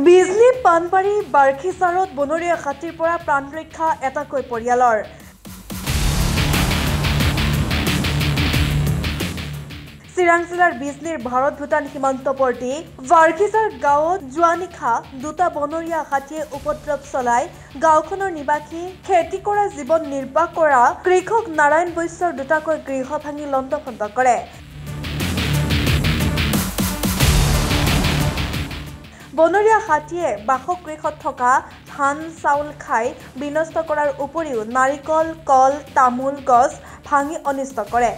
বিজলী পানবাৰী বাৰ্খিচাৰত বনৰীয়া হাতীৰ পৰা প্ৰাণ ৰক্ষা এটাকৈ পৰিয়ালৰ। চিৰাং জিলাৰ বিজলীৰ ভাৰত-ভূটান সীমান্তৱৰ্তী বাৰ্খিচাৰ গাঁৱত যোৱা নিশা দুটা বনৰীয়া হাতীয়ে উপদ্ৰৱ চলাই গাঁওখনৰ নিবাসী খেতি কৰা জীৱন নিৰ্বাহ কৰা কৃষক নাৰায়ণ বৈশ্যৰ দুটাকৈ গৃহ ভাঙি লণ্ডভণ্ড কৰে। বনৰীয়া হাতীয়ে বাসগৃহত থকা ধান চাউল খাই বিনষ্ট কৰাৰ উপৰিও নাৰিকল, কল, তামোল গছ ভাঙি অনিষ্ট কৰে।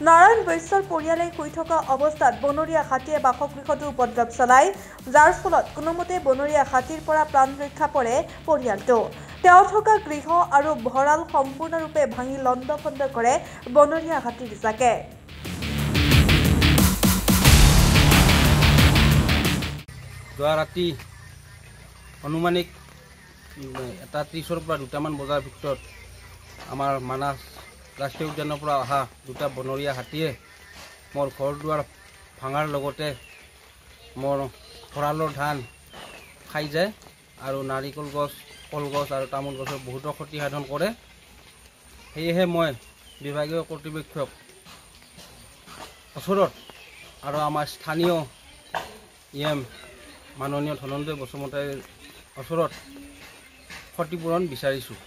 নাৰায়ণ বৈশ্যৰ পৰিয়ালে শুই থকা অৱস্থাত বনৰীয়া হাতীয়ে বাসগৃহতো উপদ্ৰৱ চলায়, যাৰ ফলত কোনোমতে বনৰীয়া হাতীৰ পৰা প্ৰাণ ৰক্ষা পৰে পৰিয়ালটো। তেওঁ থকা গৃহ আৰু ভঁৰাল সম্পূৰ্ণৰূপে ভাঙি লণ্ডভণ্ড কৰে বনৰীয়া হাতীৰ জাকে। যোৱা ৰাতি অনুমানিক 1:30 পৰা 2টামান বজাৰ ভিতৰত আমাৰ মানাহ ৰাষ্ট্ৰীয় উদ্যানৰ পৰা অহা দুটা বনৰীয়া হাতীয়ে মোৰ ঘৰ দুৱাৰ ভাঙাৰ লগতে মোৰ ভঁৰালৰ ধান খাই যায় আৰু নাৰিকল গছ, কলগছ আৰু তামোল গছৰ বহুতো ক্ষতি সাধন কৰে। সেয়েহে মই বিভাগীয় কৰ্তৃপক্ষক ওচৰত আৰু আমাৰ স্থানীয় EM মাননীয় ধনঞ্জয় বসুমতাৰীৰ ওচৰত ক্ষতিপূৰণ বিচাৰিছোঁ।